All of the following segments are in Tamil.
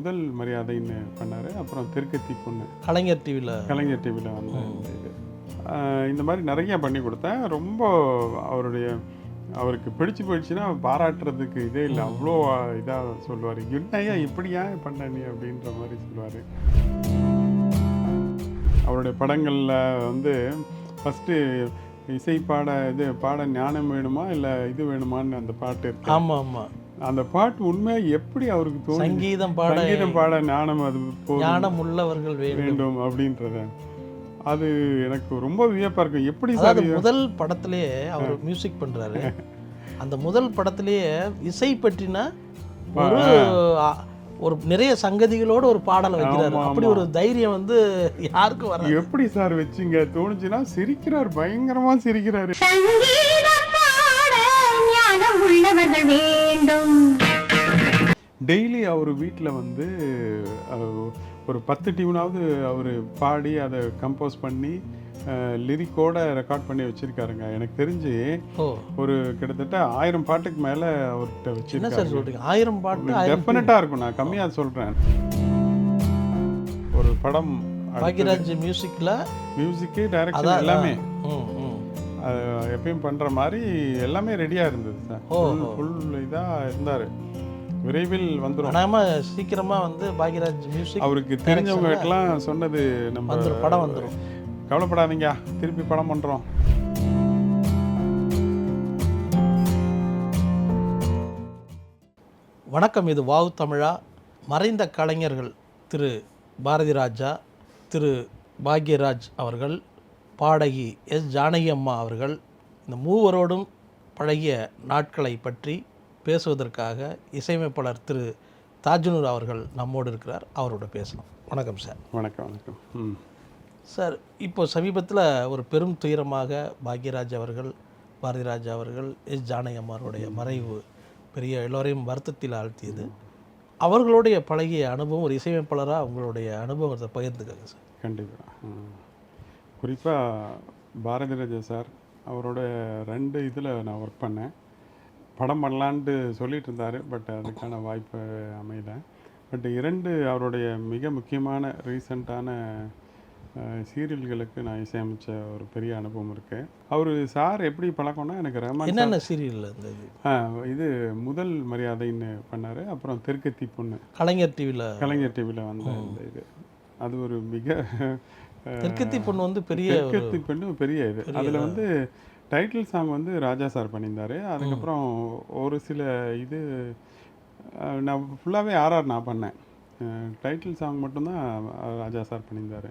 முதல் மரியாதைன்னு பண்ணார். அப்புறம் தெற்கத்தி பொண்ணு கலைஞர் டிவியில் வந்து இது இந்த மாதிரி நிறைய பண்ணி கொடுத்தேன். ரொம்ப அவருக்கு பிடிச்சு போயிடுச்சுன்னா பாராட்டுறதுக்கு இதே இல்லை. அவ்வளோ இதாக சொல்லுவார், என்னையா இப்படியா பண்ண நீ அப்படின்ற மாதிரி சொல்லுவார். அவருடைய படங்களில் வந்து ஃபஸ்ட்டு இசை பாட ஞானம் வேணுமா இல்லை இது வேணுமான்னு அந்த பாட்டு இருக்கு. ஆமாம், அந்த பாட்டு உண்மையாக எப்படி அவருக்கு தோணும், சங்கீதம் பாட ஞானம் அது ஞானம் உள்ளவர்கள் வேண்டும் அப்படின்றத, அது எனக்கு ரொம்ப வியப்பாக இருக்கும். எப்படி சார் முதல் படத்திலேயே அவர் மியூசிக் பண்ணுறாரு, அந்த முதல் படத்திலேயே இசை பற்றின ஒரு நிறைய சங்கதிகளோடு ஒரு பாடலை வைக்கிறாரு. அப்படி ஒரு தைரியம் வந்து யாருக்கும் வர எப்படி சார் வச்சுங்க தோணுச்சுன்னா சிரிக்கிறார், பயங்கரமா சிரிக்கிறாரு. டெய்லி அவர் வீட்டில் வந்து ஒரு 10 டியூனாவது அவர் பாடி அதை கம்போஸ் பண்ணி லிரிக்கோட ரெக்கார்ட் பண்ணி வச்சிருக்காருங்க. எனக்கு தெரிஞ்சு ஒரு கிட்டத்தட்ட 1000 பாட்டுக்கு மேலே அவர்கிட்ட வச்சிருக்காரு. 1000 பாட்டு டெஃபினட்டாக இருக்கும், நான் கம்மியாக சொல்கிறேன். ஒரு படம் பாக்யராஜ் மியூசிக்கு டைரக்ஷன் எல்லாமே எப்பயும் பண்ணுற மாதிரி எல்லாமே ரெடியாக இருந்தது சார். ஃபுல் இதாக இருந்தார். விரைவில் வந்துடும், சீக்கிரமாக வந்து பாக்யராஜ் மியூசிக் அவருக்கு தெரிஞ்சவங்ககிட்டலாம் சொன்னது, நம்ம படம் வந்துடும், கவலைப்படாதீங்க திருப்பி படம் பண்ணுறோம். வணக்கம், இது வாவ் தமிழா. மறைந்த கலைஞர்கள் திரு பாரதி ராஜா, திரு பாக்யராஜ் அவர்கள், பாடகி எஸ் ஜானகி அம்மா அவர்கள், இந்த மூவரோடும் பழகிய நாட்களை பற்றி பேசுவதற்காக இசையமைப்பாளர் திரு தாஜ்னூர் அவர்கள் நம்மோடு இருக்கிறார். அவரோட பேசலாம். வணக்கம் சார். வணக்கம் சார். இப்போ சமீபத்தில் ஒரு பெரும் துயரமாக பாக்யராஜ் அவர்கள், பாரதி ராஜா அவர்கள், எஸ் ஜானகி அம்மாருடைய மறைவு பெரிய எல்லோரையும் வருத்தத்தில் ஆழ்த்தியது. அவர்களுடைய பழகிய அனுபவம், ஒரு இசையமைப்பாளராக அவங்களுடைய அனுபவத்தை பகிர்ந்துக்கங்க சார். கண்டிப்பாக. குறிப்பாக பாரதி ராஜா சார் அவரோட 2 இதில் நான் ஒர்க் பண்ணேன். படம் பண்ணலான்ட்டு சொல்லிட்டு இருந்தார், பட் அதுக்கான வாய்ப்பு அமையலை. பட் 2 அவருடைய மிக முக்கியமான ரீசண்டான சீரியல்களுக்கு நான் இசையமைச்ச ஒரு பெரிய அனுபவம் இருக்குது. அவர் சார் எப்படி பழக்கம்னா, எனக்கு ரஹ்மான் என்னென்ன சீரியல் இருந்தது? இது முதல் மரியாதைன்னு பண்ணார். அப்புறம் தெற்கத்தி பொண்ணு கலைஞர் டிவியில் வந்து இந்த இது, அது ஒரு மிக தெற்கத்தி பொண்ணு வந்து பெரிய இது. அதில் வந்து டைட்டில் சாங் வந்து ராஜா சார் பண்ணியிருந்தார். அதுக்கப்புறம் ஒரு சில இது நான் ஃபுல்லாகவே ஆர்ஆர் நான் பண்ணேன். டைட்டில் சாங் மட்டும்தான் ராஜா சார் பண்ணியிருந்தார்.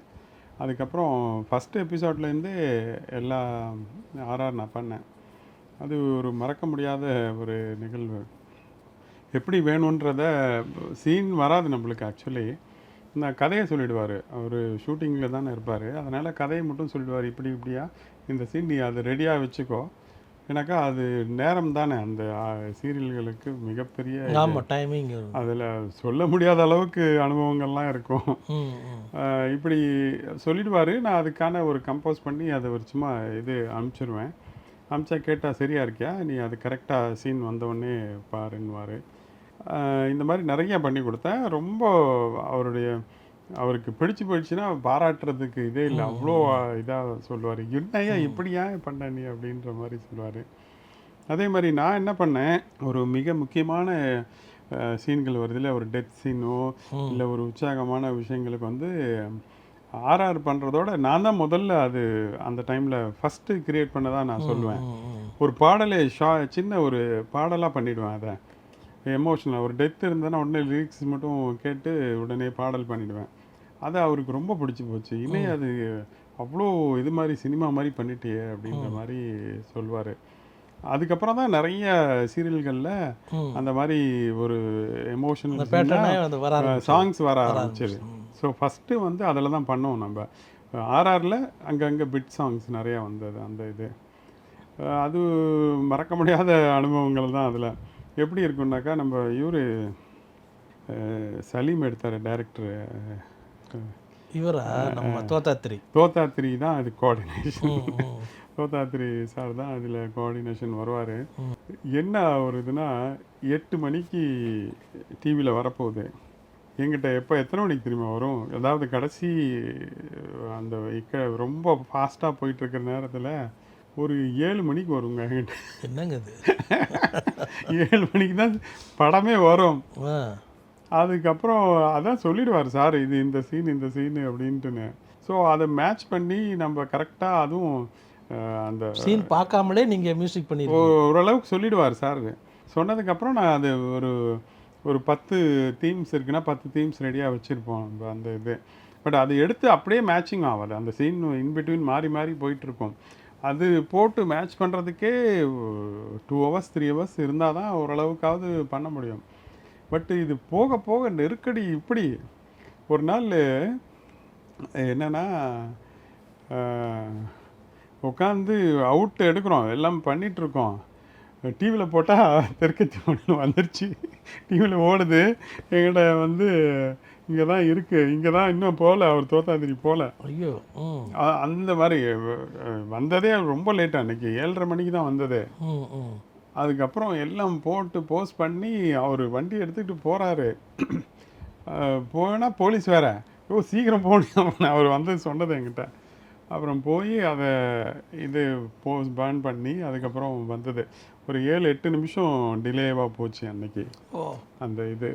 அதுக்கப்புறம் ஃபஸ்ட்டு எபிசோட்லேருந்து எல்லா ஆர்ஆர் நான் பண்ணேன். அது ஒரு மறக்க முடியாத ஒரு நிகழ்வு. எப்படி வேணுன்றத சீன் வராது நம்மளுக்கு. ஆக்சுவலி நான் கதையை சொல்லிவிடுவார். அவர் ஷூட்டிங்கில் தானே இருப்பார், அதனால் கதையை மட்டும் சொல்லிடுவார். இப்படியா இந்த சீன் நீ அதை ரெடியாக வச்சுக்கோ, ஏன்னாக்கா அது நேரம் தானே அந்த சீரியல்களுக்கு மிகப்பெரிய டைமிங். அதில் சொல்ல முடியாத அளவுக்கு அனுபவங்கள்லாம் இருக்கும். இப்படி சொல்லிடுவார். நான் அதுக்கான ஒரு கம்போஸ் பண்ணி அதை ஒரு சும்மா இது அனுப்பிச்சிடுவேன். அனுப்பிச்சா கேட்டால் சரியாக இருக்கியா, நீ அது கரெக்டாக சீன் வந்தவுடனே பாருன்னுவார். இந்த மாதிரி நிறைய பண்ணி கொடுத்தேன். ரொம்ப அவருக்கு பிடிச்சு போயிடுச்சுன்னா பாராட்டுறதுக்கு இதே இல்லை. அவ்வளோ இதாக சொல்லுவார், என்னையா இப்படியா பண்ண நீ அப்படின்ற மாதிரி சொல்லுவார். அதே மாதிரி நான் என்ன பண்ணேன், ஒரு மிக முக்கியமான சீன்கள் வருதில்ல, ஒரு டெத் சீனோ இல்லை ஒரு உற்சாகமான விஷயங்களுக்கு வந்து ஆர்ஆர் பண்ணுறதோட நான் தான் முதல்ல அது அந்த டைமில் ஃபஸ்ட்டு க்ரியேட் பண்ணதான் நான் சொல்லுவேன். ஒரு பாடலை சின்ன ஒரு பாடலாக பண்ணிவிடுவேன். அதை எமோஷனல் ஒரு டெத் இருந்ததுன்னா உடனே லிரிக்ஸ் மட்டும் கேட்டு உடனே பாடல் பண்ணிவிடுவேன். அது அவருக்கு ரொம்ப பிடிச்சி போச்சு. இன்னும் அது அவ்வளோ இது மாதிரி சினிமா மாதிரி பண்ணிட்டே அப்படின்ற மாதிரி சொல்வார். அதுக்கப்புறம் தான் நிறைய சீரியல்களில் அந்த மாதிரி ஒரு எமோஷனல் சாங்ஸ் வர ஆரம்பிச்சது. ஸோ ஃபஸ்ட்டு வந்து அதில் தான் பண்ணோம் நம்ம. ஆர்ஆரில் அங்கங்கே பிட் சாங்ஸ் நிறையா வந்தது. அந்த இது அது மறக்க முடியாத அனுபவங்கள் தான். அதில் எப்படி இருக்குன்னாக்கா, நம்ம இவர் சலீம் எடுத்தார் டைரக்டர், இவரா நம்ம தோத்தாத்திரி தான் அது கோஆர்டினேஷன். தோத்தாத்திரி சார் தான் அதில் கோஆர்டினேஷன் வருவார். என்ன ஒரு இதுனா, 8 மணிக்கு டிவியில் வரப்போகுது. என்கிட்ட எப்போ எத்தனை மணிக்கு தெரியுமா வரும், அதாவது கடைசி அந்த ரொம்ப ஃபாஸ்ட்டாக போயிட்டுருக்கிற நேரத்தில் ஒரு 7 மணிக்கு வருங்க என்கிட்ட. என்னங்க இது? 7 மணிக்கு தான் படமே வரும். ஆ. அதுக்கப்புறம் அதான் சொல்லிடுவார் சார், இது இந்த சீனு அப்படின்ட்டுன்னு. ஸோ அதை மேட்ச் பண்ணி நம்ம கரெக்டாக, அதுவும் அந்த சீன் பார்க்காமலே நீங்கள் மியூசிக் பண்ணிருக்கீங்க. ஓரளவுக்கு சொல்லிடுவார் சார். சொன்னதுக்கப்புறம் நான் அது ஒரு ஒரு 10 தீம்ஸ் இருக்குன்னா 10 தீம்ஸ் ரெடியாக வச்சுருப்போம் நம்ம அந்த இது. பட் அது எடுத்து அப்படியே மேட்சிங் ஆகாது, அந்த சீன் இன்பிட்வீன் மாறி மாறி போயிட்டுருக்கோம். அது போட்டு மேட்ச் பண்ணுறதுக்கே 2 ஹவர்ஸ் 3 ஹவர்ஸ் இருந்தால் தான் ஓரளவுக்காவது பண்ண முடியும். பட் இது போக போக நெருக்கடி. இப்படி ஒரு நாள் என்னென்னா, உட்காந்து அவுட் எடுக்கிறோம், எல்லாம் பண்ணிகிட்ருக்கோம். டிவியில் போட்டால் தெற்கத்தி மணி வந்துருச்சு, டிவியில் ஓடுது. எங்கிட்ட வந்து இங்கே தான் இருக்குது, இங்கே தான் இன்னும் போகல, அவர் தோத்தாதிரி போகல. ஐயோ. அந்த மாதிரி வந்ததே ரொம்ப லேட்டாக, அன்றைக்கி 7:30 மணிக்கு தான் வந்தது. அதுக்கப்புறம் எல்லாம் போட்டு போஸ்ட் பண்ணி அவர் வண்டி எடுத்துக்கிட்டு போகிறாரு. போனால் போலீஸ் வேறு, சீக்கிரம் போகணும் அவர் வந்து சொன்னது என்கிட்ட. அப்புறம் போய் அதை இது பேர்ன் பண்ணி அதுக்கப்புறம் வந்தது. ஒரு 7-8 நிமிஷம் டிலேவாக போச்சு அன்னைக்கு அந்த இது.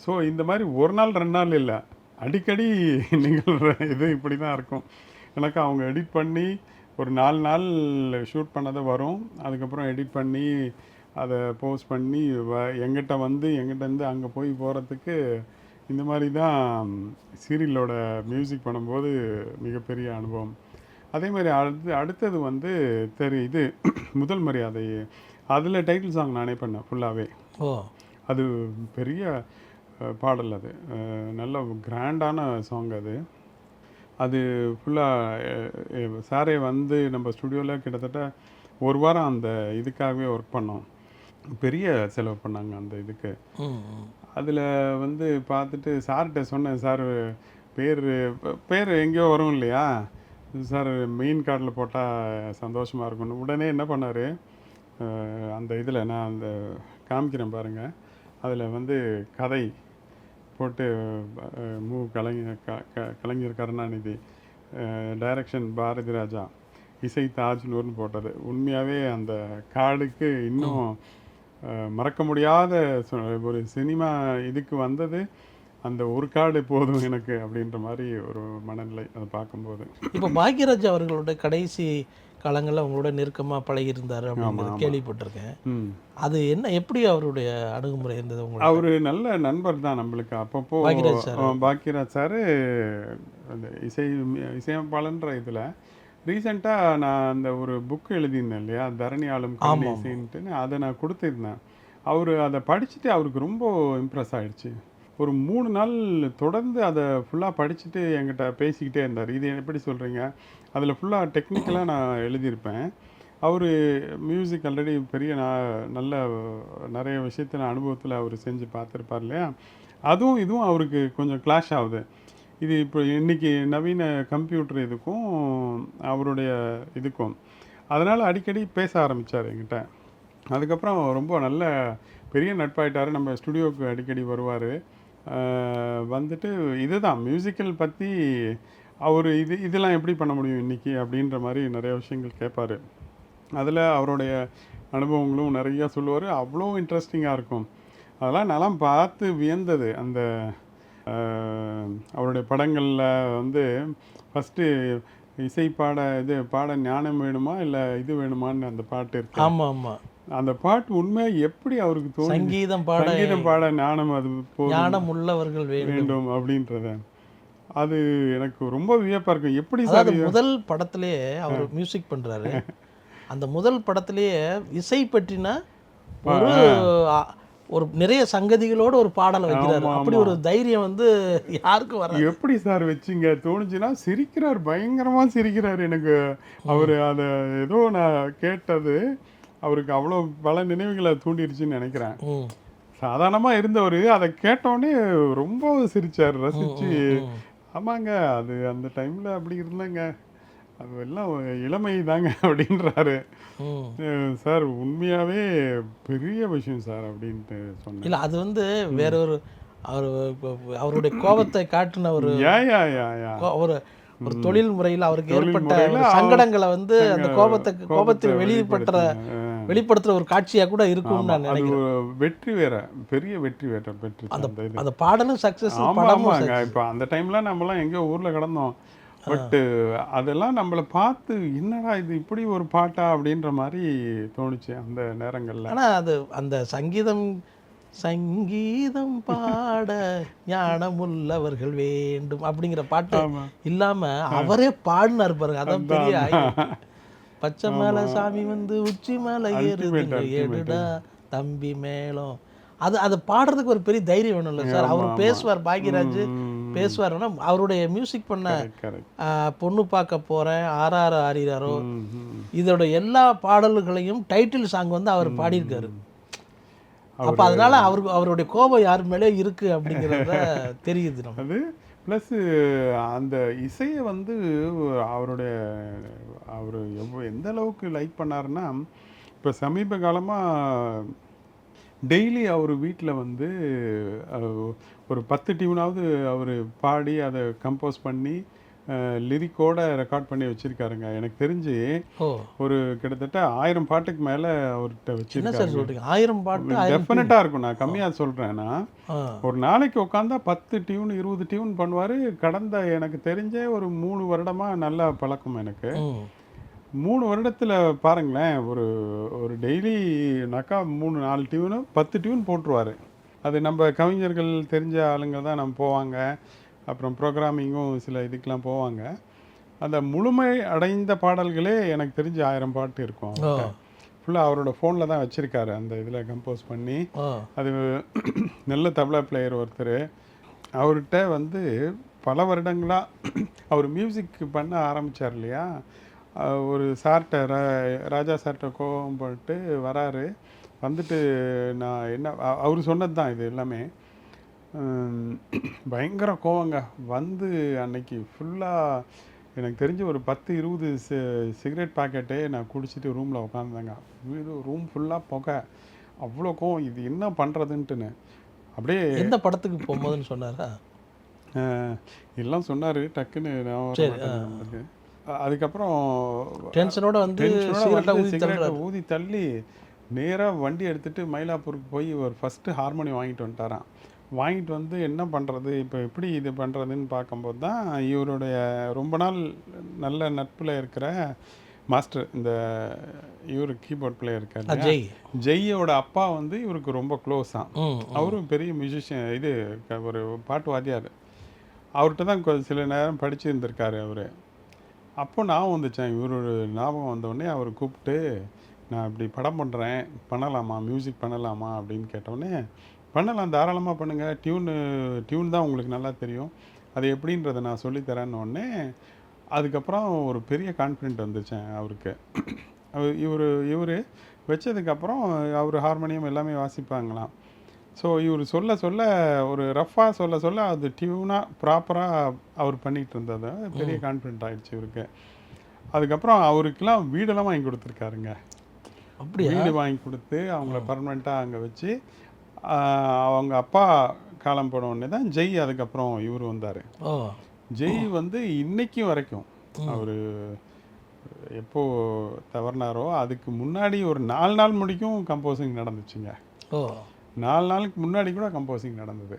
ஸோ இந்த மாதிரி ஒரு நாள் 2 நாள் இல்லை, அடிக்கடி நிகழ்கிற இது இப்படி தான் இருக்கும். எனக்கு அவங்க எடிட் பண்ணி ஒரு 4 நாள் ஷூட் பண்ணதை வரும். அதுக்கப்புறம் எடிட் பண்ணி அதை போஸ்ட் பண்ணி எங்கிட்டேருந்து அங்கே போய் போகிறதுக்கு இந்த மாதிரி தான் சீரியலோட மியூசிக் பண்ணும்போது மிகப்பெரிய அனுபவம். அதே மாதிரி அடுத்தது வந்து இது முதல் மரியாதை, அதில் டைட்டில் சாங் நானே பண்ணேன் ஃபுல்லாகவே. அது பெரிய பாடல், அது நல்ல கிராண்டான சாங். அது ஃபுல்லாக சாரே வந்து நம்ம ஸ்டுடியோவில் கிட்டத்தட்ட 1 வாரம் அந்த இதுக்காகவே ஒர்க் பண்ணோம். பெரிய செலவு பண்ணாங்க அந்த இதுக்கு. அதில் வந்து பார்த்துட்டு சார்கிட்ட சொன்னேன், சார் பேர் எங்கேயோ வரும் இல்லையா சார், மெயின் கார்டில் போட்டால் சந்தோஷமாக இருக்கும்னு. உடனே என்ன பண்ணார், அந்த இதில் நான் அந்த காமிக்கிறேன் பாருங்கள், அதில் வந்து கதை போட்டு கலைஞர் கருணாநிதி, டைரக்ஷன் பாரதி ராஜா, இசை தாஜ்னூர்னு போட்டது. உண்மையாகவே அந்த கார்டுக்கு இன்னும் மறக்க முடியாத ஒரு சினிமா இதுக்கு வந்தது அந்த ஒரு கார்டு போதும் எனக்கு அப்படின்ற மாதிரி ஒரு மனநிலை அதை பார்க்கும்போது. இப்போ பாக்யராஜ் அவர்களோட கடைசி காலங்களில் அவங்களோட நெருக்கமாக பழகியிருந்தார் அப்படின்னு கேள்விப்பட்டிருக்கேன். அது என்ன, எப்படி அவருடைய அணுகுமுறை இருந்தது உங்களுக்கு? அவர் நல்ல நண்பர் தான் நம்மளுக்கு. அப்பப்போ பாக்யராஜ் சார் அந்த இசையமைப்பாளன்ற இதில் ரீசெண்டாக நான் அந்த ஒரு புக்கு எழுதியிருந்தேன் இல்லையா, தரணி ஆளும் கல்வி இசைன்ட்டுன்னு, அதை நான் கொடுத்துருந்தேன். அவர் அதை படிச்சுட்டு அவருக்கு ரொம்ப இம்ப்ரெஸ் ஆகிடுச்சு. ஒரு 3 நாள் தொடர்ந்து அதை ஃபுல்லாக படிச்சுட்டு என்கிட்ட பேசிக்கிட்டே இருந்தார். இது எப்படி சொல்கிறீங்க, அதில் ஃபுல்லாக டெக்னிக்கலாக நான் எழுதியிருப்பேன். அவர் மியூசிக் ஆல்ரெடி பெரிய நல்ல நிறைய விஷயத்தில் அனுபவத்தில் அவர் செஞ்சு பார்த்துருப்பார் இல்லையா, அதுவும் இதுவும் அவருக்கு கொஞ்சம் கிளாஷ் ஆகுது. இது இப்போ இன்றைக்கி நவீன கம்ப்யூட்டர் இதுக்கும் அவருடைய இதுக்கும், அதனால் அடிக்கடி பேச ஆரம்பித்தார் என்கிட்ட. அதுக்கப்புறம் ரொம்ப நல்ல பெரிய நட்பாயிட்டார். நம்ம ஸ்டுடியோவுக்கு அடிக்கடி வருவார். வந்துட்டு இதுதான் மியூசிக்கல் பற்றி அவர் இதெல்லாம் எப்படி பண்ண முடியும் இன்றைக்கி அப்படின்ற மாதிரி நிறைய விஷயங்கள் கேட்பார். அதில் அவருடைய அனுபவங்களும் நிறையா சொல்லுவார். அவ்வளோ இன்ட்ரெஸ்டிங்காக இருக்கும். அதெல்லாம் நல்லா பார்த்து வியந்தது. அந்த அவருடைய படங்களில் வந்து ஃபஸ்ட்டு இசை பாட ஞானம் வேணுமா இல்லை இது வேணுமான்னு அந்த பாட்டு இருக்கு. ஆமாம் ஆமாம், அந்த பாட்டு உண்மையாக எப்படி அவருக்கு தோணும், சங்கீதம் பாட ஞானம் அது ஞானம் உள்ளவர்கள் வேண்டும் அப்படின்றத. அது எனக்கு ரொம்ப வியப்பாக இருக்கும். எப்படி சார் முதல் படத்திலேயே அவர் மியூசிக் பண்ணுறாரு, அந்த முதல் படத்திலேயே இசை பற்றினா ஒரு நிறைய சங்கதிகளோடு ஒரு பாடலை வைக்கிறாரு. அப்படி ஒரு தைரியம் வந்து யாருக்கும் வர. எப்படி சார் வச்சிங்க தோணுச்சுன்னா, சிரிக்கிறார், பயங்கரமாக சிரிக்கிறார். எனக்கு அவர் அதை ஏதோ நான் கேட்டது அவருக்கு அவ்வளோ பல நினைவுகளை தூண்டிடுச்சுன்னு நினைக்கிறேன். சாதாரணமாக இருந்தவர் அதை கேட்டோடனே ரொம்ப சிரித்தார், ரசித்து. ஆமாங்க, அது அந்த டைமில் அப்படி இருந்தேங்க, அது எல்லாம் இளமை தாங்க அப்படின்றாரு. சார் உண்மையாகவே பெரிய விஷயம் சார் அப்படின்ட்டு சொன்னேன். இல்லை, அது வந்து வேற ஒரு அவர் அவருடைய கோபத்தை காட்டின ஒரு யா யா யா யா ஒரு ஒரு தொழில் முறையில் அவருக்கு தொழில் ஏற்பட்ட முறையில ஒரு சங்கடங்களை வந்து அந்த கோபத்தை கோபத்தில் வெளிப்படுத்துற ஒரு காட்சியா கூட இருக்கும்னு நான் அது நினைக்கிறேன். ஒரு வெற்றி பெரிய வெற்றி பெற்று அந்த இது. அந்த பாடலும் சக்சஸ், ஆமா படமும் ஆமாங்க. இப்போ அந்த டைம்ல நம்மலாம் எங்கேயோ ஊர்ல கிடந்தோம். பட் அதெல்லாம் நம்மளை பார்த்து என்னடா இது இப்படி ஒரு பாட்டா அப்படின்ற மாதிரி தோணுச்சு அந்த நேரங்கள்ல. ஆனா அது அந்த சங்கீதம் பாட ஞானமுள்ளவர்கள் வேண்டும் அப்படிங்கிற பாட்டு ஆமா. இல்லாம அவரே பாடினார் பாருங்க. அதான் பெரிய பச்சை மேல சாமி வந்து உச்சி மேல ஏறுதுங்க எடுடா தம்பி மேலும். அது பாடுறதுக்கு ஒரு பெரிய தைரியம் வேணும் இல்லை சார். அவர் பேசுவார், பாக்யராஜ் பேசுவார். அவருடைய மியூசிக் பண்ண பொண்ணு பார்க்க போறேன், ஆறாரோ ஆறிறாரோ, இதோட எல்லா பாடல்களையும் டைட்டில் சாங் வந்து அவர் பாடியிருக்காரு. அப்ப அதனால அவருடைய கோபம் யார் மேலே இருக்கு அப்படிங்கிறத தெரியுது நம்ம. அது ப்ளஸ் அந்த இசையை வந்து அவர் எந்த அளவுக்கு லைக் பண்ணாருன்னா, இப்போ சமீப காலமாக டெய்லி அவர் வீட்டில் வந்து ஒரு 10 டியூனாவது அவர் பாடி அதை கம்போஸ் பண்ணி லிரிக்கோட ரெக்கார்ட் பண்ணி வச்சிருக்காருங்க. எனக்கு தெரிஞ்சு ஒரு கிட்டத்தட்ட 1000 பாட்டுக்கு மேலே அவர்கிட்ட வச்சிருக்காரு. 1000 பாட்டு டெஃபினட்டாக இருக்கும். நான் கம்மியாக சொல்கிறேன்னா, ஒரு நாளைக்கு உட்காந்தா 10 டியூன் 20 டியூன் பண்ணுவார். கடந்த எனக்கு தெரிஞ்ச ஒரு 3 வருடமாக நல்ல பழக்கம் எனக்கு. 3 வருடத்தில் பாருங்களேன், ஒரு டெய்லினாக்கா 3-4 டியூனு 10 டியூன் போட்டுருவார். அது நம்ம கவிஞர்கள் தெரிஞ்ச ஆளுங்க தான் நம்ம போவாங்க. அப்புறம் ப்ரோக்ராமிங்கும் சில இதுக்கெலாம் போவாங்க. அந்த முழுமை அடைந்த பாடல்களே எனக்கு தெரிஞ்சு 1000 பாட்டு இருக்கும். ஃபுல்லாக அவரோட ஃபோனில் தான் வச்சுருக்காரு அந்த இதில் கம்போஸ் பண்ணி. அது நல்ல தபலா பிளேயர் ஒருத்தர். அவர்கிட்ட வந்து பல வருடங்களாக அவர் மியூசிக் பண்ண ஆரம்பித்தார் இல்லையா. ஒரு சார்கிட்ட ராஜா சார்கிட்ட கோவம் போட்டு வராரு. வந்துட்டு நான் என்ன அவர் சொன்னது தான் இது எல்லாமே. பயங்கர கோவங்க. வந்து அன்னைக்கு ஃபுல்லாக எனக்கு தெரிஞ்சு ஒரு 10-20 சிகரெட் பாக்கெட்டே நான் குடிச்சிட்டு ரூமில் உட்காந்துங்க. ரூம் ஃபுல்லாக புகை. அவ்வளோ கோவம். இது என்ன பண்ணுறதுன்ட்டுன்னு அப்படியே. எந்த படத்துக்கு போகும்போதுன்னு சொன்னாரா? எல்லாம் சொன்னார் டக்குன்னு. நான் அதுக்கப்புறம் டென்ஷனோட வந்து சிகரெட்டை ஊதி தள்ளி நேராக வண்டி எடுத்துகிட்டு மயிலாப்பூருக்கு போய் ஒரு ஃபஸ்ட்டு ஹார்மோனியம் வாங்கிட்டு வந்துட்டாரான். வாங்கிட்டு வந்து என்ன பண்ணுறது, இப்போ எப்படி இது பண்ணுறதுன்னு பார்க்கும்போது தான் இவருடைய ரொம்ப நாள் நல்ல நட்பில் இருக்கிற மாஸ்டர், இந்த இவர் கீபோர்ட் பிளேயர் இருக்காரு ஜெய்யோட அப்பா வந்து இவருக்கு ரொம்ப க்ளோஸாக. அவரும் பெரிய மியூசிஷியன், இது ஒரு பாட்டு வாத்தியார். அவர்கிட்ட தான் சில நேரம் படித்து இருந்திருக்காரு அவர். அப்போ ஞாபகம் வந்துச்சேன், இவரோட ஞாபகம் வந்தோடனே அவர் கூப்பிட்டு, நான் இப்படி படம் பண்ணுறேன், பண்ணலாமா, மியூசிக் பண்ணலாமா அப்படின்னு கேட்டோடனே, பண்ணலாம் தாராளமாக பண்ணுங்கள், டியூன் தான் உங்களுக்கு நல்லா தெரியும், அது எப்படின்றத நான் சொல்லித்தரேன்னொடனே அதுக்கப்புறம் ஒரு பெரிய கான்ஃபிடென்ட் வந்துச்சேன் அவருக்கு. இவர் வச்சதுக்கப்புறம் அவர் ஹார்மோனியம் எல்லாமே வாசிப்பாங்களாம். ஸோ இவர் சொல்ல ஒரு ரஃப்பாக சொல்ல அது டியூனாக ப்ராப்பராக அவர் பண்ணிகிட்டு இருந்தது பெரிய கான்ஃபிடென்ட் ஆகிடுச்சு இவருக்கு. அதுக்கப்புறம் அவருக்கெல்லாம் வீடெல்லாம் வாங்கி கொடுத்துருக்காருங்க. அப்படி வீடு வாங்கி கொடுத்து அவங்கள பர்மனெண்ட்டாக அங்கே வச்சு அவங்க அப்பா காலம் போன உடனே தான் ஜெய் அதுக்கப்புறம் இவர் வந்தார். ஜெய் வந்து இன்னைக்கும் வரைக்கும் அவர் எப்போ தவறினாரோ அதுக்கு முன்னாடி ஒரு 4 நாள் முடிக்கும் கம்போசிங் நடந்துச்சுங்க. 4 நாளுக்கு முன்னாடி கூட கம்போசிங் நடந்தது.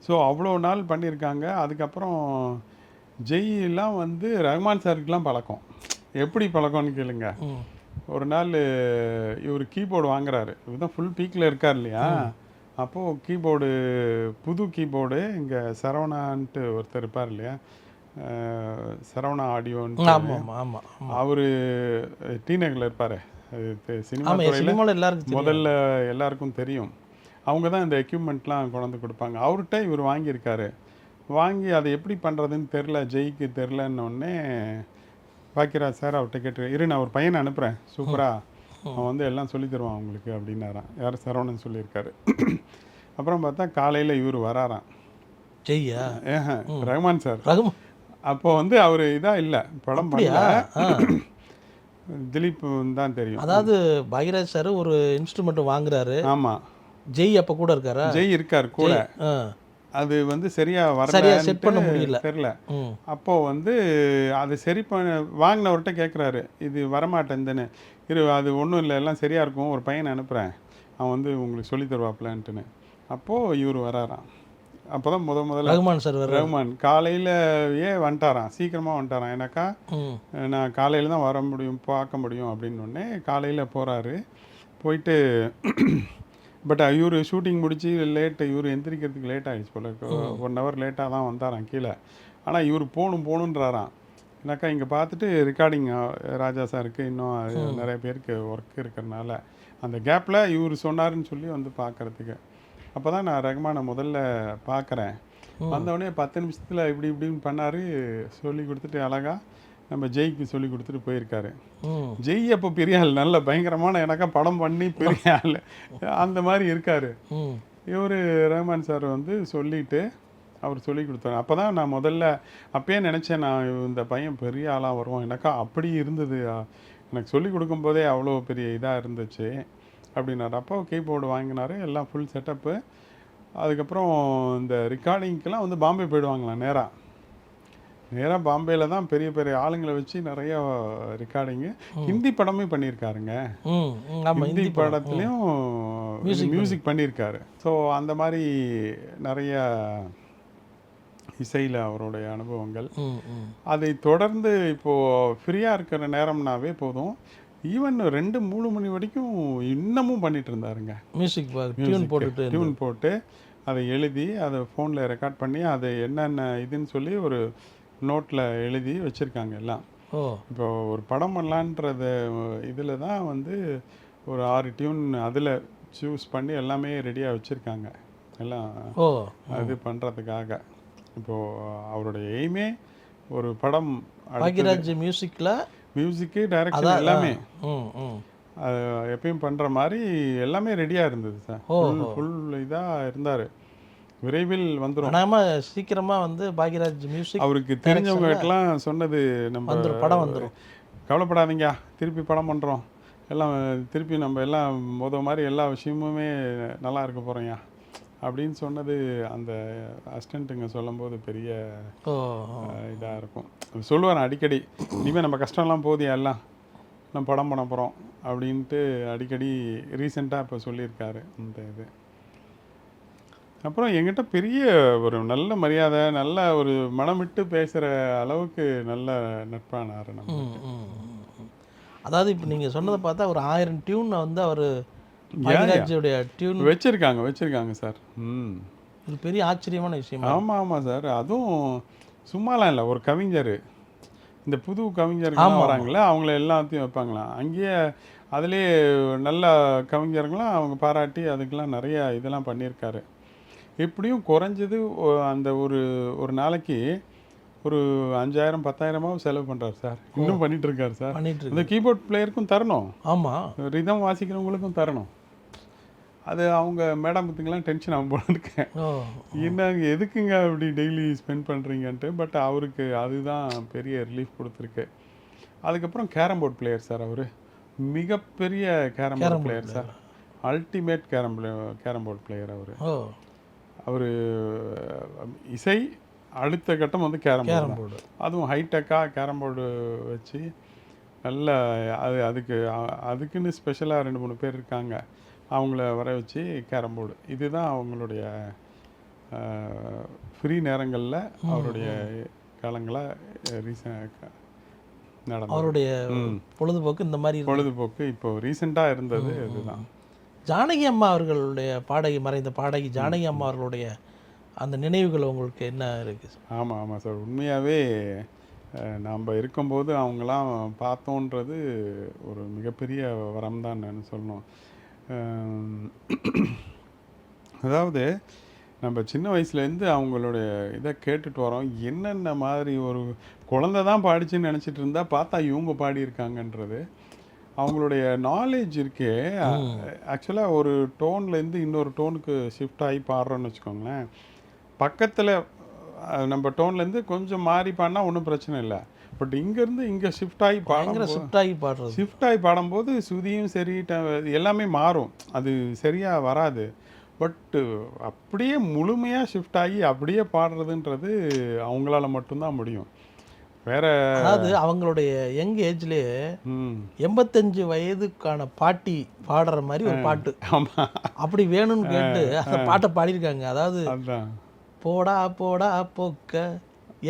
ஸோ அவ்வளோ நாள் பண்ணியிருக்காங்க. அதுக்கப்புறம் ஜெய்லாம் வந்து ரஹ்மான் சாருக்கெலாம் பழக்கம். எப்படி பழக்கம்னு கேளுங்க. ஒரு நாள் இவர் கீபோர்டு வாங்குறாரு. இவர் தான் ஃபுல் பீக்கில் இருக்கார் இல்லையா. அப்போது கீபோர்டு, புது கீபோர்டு, இங்கே சரவணான்ட்டு ஒருத்தர் இருப்பார் இல்லையா, சரவணா ஆடியோன்ட்டு. அவர் டீநகரில் இருப்பார். சினிமா துறையில் முதல்ல எல்லாருக்கும் தெரியும். அவங்க தான் இந்த எக்யூப்மெண்ட்லாம் கொண்டாந்து கொடுப்பாங்க. அவர்கிட்ட இவர் வாங்கியிருக்காரு. வாங்கி அதை எப்படி பண்ணுறதுன்னு தெரில, ஜெய்க்கு தெரிலன்னொடனே பாக்கியராஜ் சார் அவர்கிட்ட கேட்டு, நான் ஒரு பையனை அனுப்புகிறேன் சூப்பராக, அவன் வந்து எல்லாம் சொல்லி தருவான் அவங்களுக்கு அப்படின்னாரான். யார் சரவணன் சொல்லியிருக்காரு. அப்புறம் பார்த்தா காலையில் இவர் வராராம். ஜெய்யா? ரஹ்மான் சார். அப்போ வந்து அவர் இதாக இல்லை, படம் பண்ணல, திலீப் தான் தெரியும். அதாவது பாக்யராஜ் சார் ஒரு இன்ஸ்ட்ருமெண்ட் வாங்குறாரு. ஆமாம், ஜெய் அப்போ கூட இருக்காரா? ஜெய் இருக்கார் கூட. ஆ அது வந்து சரியா சரியா செட் பண்ண வரலன்ட்டு முடியல. தெரில. ம் அப்போ வந்து அது சரி பண்ண வாங்கினவர்கிட்ட கேட்குறாரு, இது வரமாட்டேங்குதுன்னு. இரு அது ஒன்றும் இல்லை, எல்லாம் சரியாக இருக்கும், ஒரு பையனை அனுப்புகிறேன், அவன் வந்து உங்களுக்கு சொல்லி தருவாப்லன்ட்டுன்னு. அப்போது இவர் வராராம். அப்போ தான் முதல்ல ரகுமான் சார் வர்றாரு. ரகுமான் காலையிலயே வந்துட்டாராம், சீக்கிரமாக வந்துட்டாராம். ஏன்னாக்கா ம் நான் காலையில் தான் வர முடியும், பார்க்க முடியும் அப்படின்னோடனே காலையில் போகிறாரு. போயிட்டு பட் இவர் ஷூட்டிங் முடிச்சு லேட்டு, இவர் எந்திரிக்கிறதுக்கு லேட் ஆகிடுச்சு போல, 1 ஹவர் லேட்டாக தான் வந்தாராம் கீழே. ஆனால் இவர் போகணுன்றாராம். ஏன்னாக்கா இங்கே பார்த்துட்டு ரெக்கார்டிங் ராஜா சாருக்கு இன்னும் நிறைய பேருக்கு ஒர்க் இருக்கிறனால அந்த கேப்பில் இவர் சொன்னாருன்னு சொல்லி வந்து பார்க்குறதுக்கு. அப்போ தான் நான் ரகுமானை முதல்ல பார்க்குறேன். வந்தவொடனே 10 நிமிஷத்தில் இப்படி இப்படின்னு பண்ணார், சொல்லி கொடுத்துட்டு அழகாக நம்ம ஜெய்க்கு சொல்லி கொடுத்துட்டு போயிருக்காரு. ம் ஜெய் அப்போ பெரிய ஆள், நல்ல பயங்கரமான எனக்கா படம் பண்ணி பெரிய ஆள் அந்த மாதிரி இருக்கார். ம் இவர் ரஹ்மான் சார் வந்து சொல்லிவிட்டு அவர் சொல்லி கொடுத்தாரு. அப்போ தான் நான் முதல்ல அப்பயே நினச்சேன், நான் இந்த பையன் பெரிய ஆளாக வருவான். எனக்கா அப்படி இருந்தது, எனக்கு சொல்லி கொடுக்கும்போதே அவ்வளோ பெரிய இதாக இருந்துச்சு அப்படின்னாரு. அப்போ கீபோர்டு வாங்கினார், எல்லாம் ஃபுல் செட்டப்பு. அதுக்கப்புறம் இந்த ரெக்கார்டிங்க்கெலாம் வந்து பாம்பே போயிடுவாங்களாம். நேராக பாம்பேயில் தான் பெரிய பெரிய ஆளுங்களை வச்சு நிறைய ரெக்கார்டிங்கு. ஹிந்தி படமே பண்ணியிருக்காருங்க. ம் ஆமாம், ஹிந்தி படத்துலேயும் மியூசிக் பண்ணியிருக்காரு. ஸோ அந்த மாதிரி நிறைய இசையில் அவருடைய அனுபவங்கள். ம் ம் அதை தொடர்ந்து இப்போது ஃப்ரீயாக இருக்கிற நேரம்னாவே போதும், ஈவன் 2-3 மணி வரைக்கும் இன்னமும் பண்ணிட்டு இருந்தாருங்க. மியூசிக் டியூன் போட்டுட்டு டியூன் போட்டு அதை எழுதி அதை ஃபோனில் ரெக்கார்ட் பண்ணி அதை என்னென்ன இதுன்னு சொல்லி ஒரு நோட்டில் எழுதி வச்சுருக்காங்க எல்லாம். ஓ இப்போ ஒரு படம் பண்ணலான்றத இதில் தான் வந்து ஒரு 6 டியூன் அதில் சூஸ் பண்ணி எல்லாமே ரெடியாக வச்சுருக்காங்க எல்லாம் ஓ அது பண்ணுறதுக்காக. இப்போது அவருடைய எய்மே ஒரு படம் பாக்யராஜ் மியூசிக்கில் மியூசிக்கு டைரக்ஷன் எல்லாமே ம் ம் அது எப்பயும் பண்ணுற மாதிரி எல்லாமே ரெடியாக இருந்தது சார். ஃபுல் இதாக இருந்தார். விரைவில் வந்துடும். ஆனால் சீக்கிரமாக வந்து பாக்யராஜ் மியூசிக் அவருக்கு தெரிஞ்சவங்ககிட்டலாம் சொன்னது, நம்ம படம் வந்துடும், கவலைப்படாதீங்க, திருப்பி படம் பண்ணுறோம், எல்லாம் திருப்பி நம்ம எல்லாம் மாதிரி எல்லா விஷயமுமே நல்லா இருக்க போகிறோம்யா அப்படின்னு சொன்னது அந்த அசிஸ்டண்ட்டுங்க சொல்லும்போது பெரிய இதாக இருக்கும். சொல்லுவார் அடிக்கடி, இனிமேல் நம்ம கஷ்டம்லாம் போதியா, எல்லாம் நம்ம படம் பண்ண போகிறோம் அப்படின்ட்டு அடிக்கடி ரீசெண்டாக இப்போ சொல்லியிருக்காரு அந்த இது. அப்புறம் எங்கிட்ட பெரிய ஒரு நல்ல மரியாதை, நல்ல ஒரு மனமிட்டு பேசுகிற அளவுக்கு நல்ல நட்பானார் நம்ம. அதாவது இப்போ நீங்கள் சொன்னதை பார்த்தா ஒரு 1000 டியூன் வந்து அவர் பாக்யராஜோடைய டியூன் வச்சுருக்காங்க சார். இது பெரிய ஆச்சரியமான விஷயம். ஆமாம் சார். அதுவும் சும்மாலாம் இல்லை, ஒரு கவிஞர், இந்த புது கவிஞர்கள்லாம் வராங்களே அவங்கள எல்லாத்தையும் வைப்பாங்களாம் அங்கேயே. அதுலேயே நல்ல கவிஞர்கள்லாம் அவங்க பாராட்டி அதுக்கெல்லாம் நிறையா இதெல்லாம் பண்ணியிருக்காரு. எப்படியும் குறைஞ்சது அந்த ஒரு நாளைக்கு ஒரு 5000-10,000 செலவு பண்ணுறாரு சார். இன்னும் பண்ணிட்டு இருக்காரு சார். இந்த கீபோர்ட் பிளேயருக்கும் தரணும், ஆமாம், ரிதம் வாசிக்கிறவங்களுக்கும் தரணும். அது அவங்க மேடம்த்துக்கெல்லாம் டென்ஷன் ஆகும் போல இருக்கேன், என்னங்க எதுக்குங்க அப்படி டெய்லி ஸ்பெண்ட் பண்ணுறீங்கன்ட்டு. பட் அவருக்கு அதுதான் பெரிய ரிலீஃப் கொடுத்துருக்கு. அதுக்கப்புறம் கேரம் போர்ட் பிளேயர் சார். அவர் மிகப்பெரிய carrom board player sir, ultimate carrom board player அவர். அவர் இசை அடுத்த கட்டம் வந்து கேரம் போர்டு, அதுவும் ஹைடெக்காக கேரம் போர்டு வச்சு நல்ல அதுக்குன்னு ஸ்பெஷலாக 2-3 பேர் இருக்காங்க, அவங்கள வர வச்சு கேரம் போர்டு. இதுதான் அவங்களுடைய ஃப்ரீ நேரங்களில் அவருடைய காலங்களாக நடந்தது. அவருடைய பொழுதுபோக்கு இந்த மாதிரி பொழுதுபோக்கு இப்போ ரீசெண்டாக இருந்தது இதுதான். ஜானகி அம்மா அவர்களுடைய மறைந்த பாடகி ஜானகி அம்மா அவர்களுடைய அந்த நினைவுகள் உங்களுக்கு என்ன இருக்குது? ஆமாம் சார், உண்மையாகவே நாம் இருக்கும்போது அவங்களாம் பார்த்தோன்றது ஒரு மிகப்பெரிய வரம் தான் நான் சொல்லணும். அதாவது நம்ம சின்ன வயசுலேருந்து அவங்களுடைய இதை கேட்டுட்டு வரோம். என்னென்ன மாதிரி ஒரு குழந்தை தான் பாடிச்சுன்னு நினச்சிட்டு இருந்தால் பார்த்தா இவங்க பாடியிருக்காங்கன்றது அவங்களுடைய நாலேஜ் இருக்கே. ஆக்சுவலாக ஒரு டோன்லேருந்து இன்னொரு டோனுக்கு ஷிஃப்ட் ஆகி பாடுறோன்னு வச்சுக்கோங்களேன், பக்கத்தில் நம்ம டோன்லேருந்து கொஞ்சம் மாறி பாடினா ஒன்றும் பிரச்சனை இல்லை. பட் இங்கேருந்து இங்கே ஷிஃப்ட் ஆகி பாடும்போது சுதியும் சரி எல்லாமே மாறும், அது சரியாக வராது. பட்டு அப்படியே முழுமையாக ஷிஃப்ட் ஆகி அப்படியே பாடுறதுன்றது அவங்களால மட்டும்தான் முடியும். வேற அதாவது அவங்களுடைய யங் ஏஜ்லேயே ம் 85 வயதுக்கான பாட்டி பாடுற மாதிரி ஒரு பாட்டு ஆமாம் அப்படி வேணும்னு கேட்டு அந்த பாட்டை பாடியிருக்காங்க. அதாவது அதுதான் போடா போடா போக்க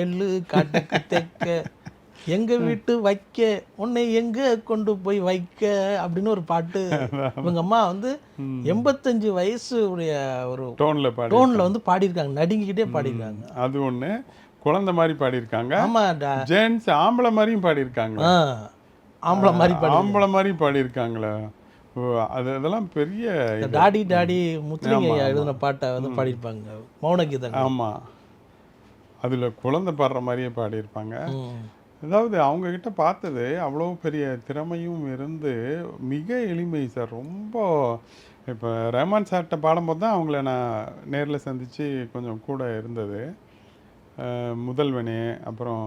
எள்ளு காட்டுக்கு தெக்க எங்க வீட்டு வைக்க உன்னை எங்க கொண்டு போய் வைக்க அப்படின்னு ஒரு பாட்டு. இவங்க அம்மா வந்து 85 வயசு உடைய ஒரு டோனில் பாடி டோன்ல வந்து பாடியிருக்காங்க, நடுங்கிக்கிட்டே பாடியிருக்காங்க. அது ஒன்று. குழந்தை மாதிரி பாடியிருக்காங்க. ஆமா ஜென்ஸ் ஆம்பளை மாதிரியும் பாடியிருக்காங்க. ஆம்பளை மாதிரி பாடி ஆம்பளை மாதிரியும் பாடியிருக்காங்களே. ஓ, அதெல்லாம் பெரிய இது. டாடி டாடி முத்துலிங்க ஐயா எழுதின பாட்டை வந்து பாடியிருப்பாங்க, மௌன கீதங்கள். ஆமாம், அதில் குழந்தை பாடுற மாதிரியே பாடியிருப்பாங்க. ம். அதாவது அவங்கக்கிட்ட பார்த்தது அவ்வளோ பெரிய திறமையும் இருந்து மிக எளிமை சார். ரொம்ப இப்போ ரஹ்மான் சார்கிட்ட பாடும்போது தான் அவங்கள நான் நேரில் சந்தித்து கொஞ்சம் கூட இருந்தது. முதல்வனே, அப்புறம்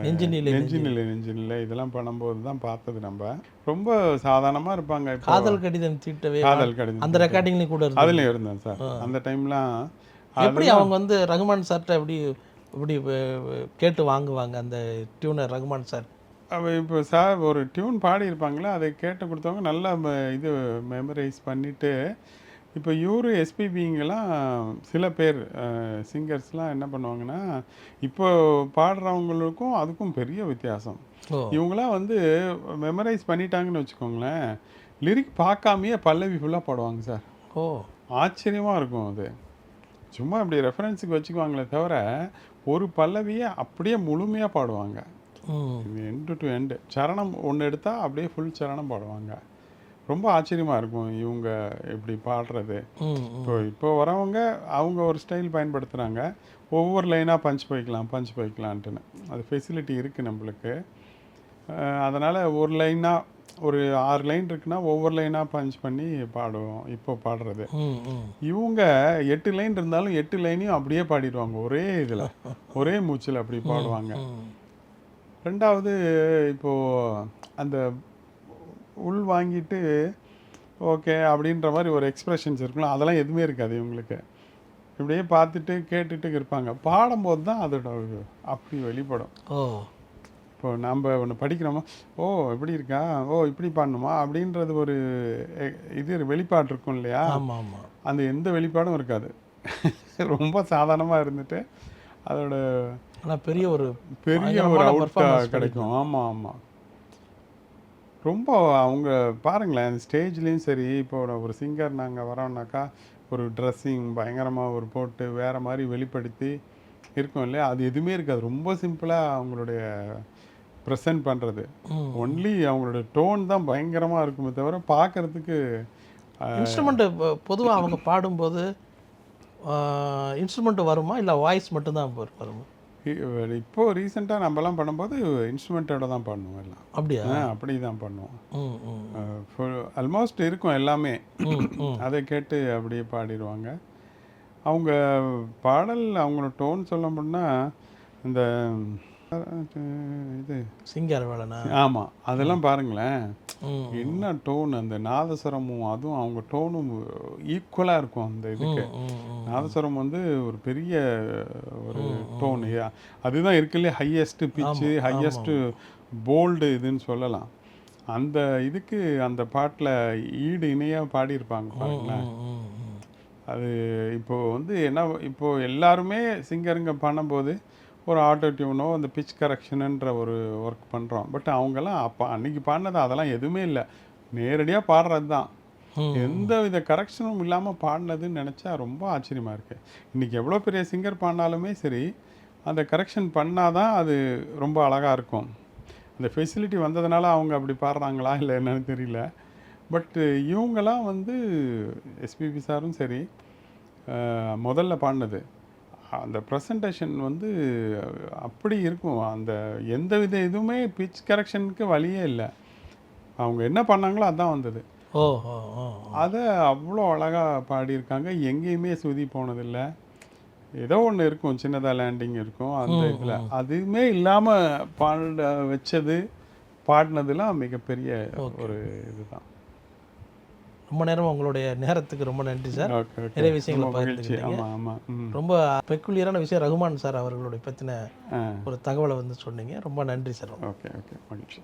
நெஞ்சினிலே நெஞ்சினிலே இதெல்லாம் பண்ணும்போது தான் பார்த்தது. நம்ம ரொம்ப சாதாரணமாக இருப்பாங்க. இப்போ காதல் கடிதம் தீட்டவே காதல் கடிதம் அந்த ரெக்கார்டிங்லேயும் கூட இருக்கு. அதுலேயும் இருந்தேன் சார். அந்த டைம்லாம் எப்படி அவங்க வந்து ரகுமான் சார்கிட்ட எப்படி இப்படி கேட்டு வாங்குவாங்க அந்த டியூனர் ரகுமான் சார்? இப்போ சார் ஒரு டியூன் பாடியிருப்பாங்களே, அதை கேட்டு கொடுத்தவங்க நல்லா இது மெமரைஸ் பண்ணிவிட்டு, இப்போ இவரு எஸ்பிபிங்கெல்லாம் சில பேர் சிங்கர்ஸ்லாம் என்ன பண்ணுவாங்கன்னா, இப்போ பாடுறவங்களுக்கும் அதுக்கும் பெரிய வித்தியாசம். ஓ இவங்களாம் வந்து மெமரைஸ் பண்ணிட்டாங்கன்னு வச்சுக்கோங்களேன், லிரிக் பார்க்காமையே பல்லவி ஃபுல்லாக பாடுவாங்க சார். ஓ ஆச்சரியமாக இருக்கும் அது. சும்மா இப்படி ரெஃபரன்ஸுக்கு வச்சுக்குவாங்களே தவிர, ஒரு பல்லவியை அப்படியே முழுமையாக பாடுவாங்க. End to end. சரணம் ஒன்று எடுத்தால் அப்படியே ஃபுல் சரணம் பாடுவாங்க. ரொம்ப ஆச்சரியமாக இருக்கும் இவங்க இப்படி பாடுறது. இப்போ வரவங்க அவங்க ஒரு ஸ்டைல் பயன்படுத்துகிறாங்க. ஒவ்வொரு லைனாக பஞ்ச் போய்க்கலான்ட்டுன்னு அது ஃபெசிலிட்டி இருக்குது நம்மளுக்கு. அதனால் ஒரு லைனாக ஒரு 6 லைன் இருக்குன்னா ஒவ்வொரு லைனாக பஞ்ச் பண்ணி பாடுவோம் இப்போ பாடுறது. இவங்க 8 லைன் இருந்தாலும் 8 லைனையும் அப்படியே பாடிடுவாங்க. ஒரே இதில் ஒரே மூச்சில் அப்படி பாடுவாங்க. ரெண்டாவது, இப்போது அந்த உள் வாங்கிட்டு ஓகே அப்படின்ற மாதிரி ஒரு எக்ஸ்ப்ரெஷன்ஸ் இருக்கலாம், அதெல்லாம் எதுவுமே இருக்காது இவங்களுக்கு. இப்படியே பார்த்துட்டு கேட்டுட்டு இருப்பாங்க. பாடும்போது தான் அதோட அப்படி வெளிப்படும். இப்போ நம்ம ஒன்று படிக்கிறோமா, ஓ இப்படி இருக்கா, ஓ இப்படி பாடணுமா அப்படின்றது ஒரு இது வெளிப்பாடு இருக்கும் இல்லையா? அந்த எந்த வெளிப்பாடும் இருக்காது. ரொம்ப சாதாரணமாக இருந்துட்டு அதோட பெரிய ஒரு அவுட்டாக கிடைக்கும். ஆமாம் ஆமாம். ரொம்ப அவங்க பாருங்களேன், ஸ்டேஜ்லேயும் சரி, இப்போ ஒரு சிங்கர் நாங்கள் வரோம்னாக்கா ஒரு ட்ரெஸ்ஸிங் பயங்கரமாக ஒரு போட்டு வேறு மாதிரி வெளிப்படுத்தி இருக்கும் இல்லையா, அது எதுவுமே இருக்காது. ரொம்ப சிம்பிளாக அவங்களுடைய ப்ரெசென்ட் பண்ணுறது. ஒன்லி அவங்களோட டோன் தான் பயங்கரமாக இருக்குமே தவிர பார்க்குறதுக்கு. இன்ஸ்ட்ருமெண்ட்டு பொதுவாக அவங்க பாடும்போது இன்ஸ்ட்ருமெண்ட்டு வருமா இல்லை வாய்ஸ் மட்டும்தான் வருமா? இப்போ ரீசெண்டாக நம்மலாம் பண்ணும்போது இன்ஸ்ட்ருமெண்ட்டோட தான் பண்ணுவோம் எல்லாம். அப்படியா? அப்படி தான் பண்ணுவோம். ஆல்மோஸ்ட் இருக்கும் எல்லாமே. அதை கேட்டு அப்படியே பாடிடுவாங்க. அவங்க பாடல் அவங்களோட டோன் சொல்ல முடினா இந்த இது சிங்கார வேலைனா. ஆமாம், அதெல்லாம் பாருங்களேன் என்ன டோன். அந்த நாதஸ்வரமும் அதுவும் அவங்க டோனும் ஈக்குவலாக இருக்கும். அந்த இதுக்கு நாதஸ்வரம் வந்து ஒரு பெரிய ஒரு டோன். அதுதான் இருக்குல்லையே ஹையஸ்ட்டு பிச்சு, ஹையஸ்ட்டு போல்டு இதுன்னு சொல்லலாம். அந்த இதுக்கு அந்த பாட்டில் ஈடு இணையாக பாடியிருப்பாங்க பாருங்களேன். அது இப்போது வந்து என்ன, இப்போது எல்லாருமே சிங்கருங்க பண்ணும்போது ஒரு ஆட்டோ டியூனோ அந்த பிச் கரெக்ஷனுன்ற ஒரு ஒர்க் பண்ணுறோம். பட் அவங்கெல்லாம் அப்போ அன்றைக்கி பாடினது அதெல்லாம் எதுவுமே இல்லை, நேரடியாக பாடுறது தான். எந்த வித கரெக்ஷனும் இல்லாமல் பாடினதுன்னு நினச்சா ரொம்ப ஆச்சரியமாக இருக்குது. இன்றைக்கி எவ்வளோ பெரிய சிங்கர் பாடினாலுமே சரி, அந்த கரெக்ஷன் பண்ணால் தான் அது ரொம்ப அழகாக இருக்கும். அந்த ஃபெசிலிட்டி வந்ததுனால அவங்க அப்படி பாடுறாங்களா இல்லை என்னன்னு தெரியல. பட்டு இவங்கெல்லாம் வந்து எஸ்பிபி சாரும் சரி, முதல்ல பாடினது அந்த ப்ரெசன்டேஷன் வந்து அப்படி இருக்கும். அந்த எந்த வித இதுவுமே பிச் கரெக்ஷனுக்கு வழியே இல்லை. அவங்க என்ன பண்ணாங்களோ அதுதான் வந்தது. அதை அவ்வளோ அழகாக பாடியிருக்காங்க. எங்கேயுமே சுதி போனதில்லை. ஏதோ ஒன்று இருக்கும், சின்னதாக லேண்டிங் இருக்கும் அந்த இதில். அதுவுமே இல்லாமல் பாட வச்சது பாடினதுலாம் மிகப்பெரிய ஒரு இதுதான். ரொம்ப நேரம் உங்களுடைய நேரத்துக்கு ரொம்ப நன்றி சார். ஓகே ஓகே நிறைய விஷயங்களை ரொம்ப மகிழ்ச்சி. பகிர்ந்துக்கிட்டீங்க. ஆமாம் ஆமாம். ரொம்ப பெக்குலியரான விஷயம் ரகுமான் சார் அவர்களுடைய பற்றின ஆ ஒரு தகவலை வந்து சொன்னீங்க. ரொம்ப நன்றி சார். ஓகே ஓகே மகிழ்ச்சி.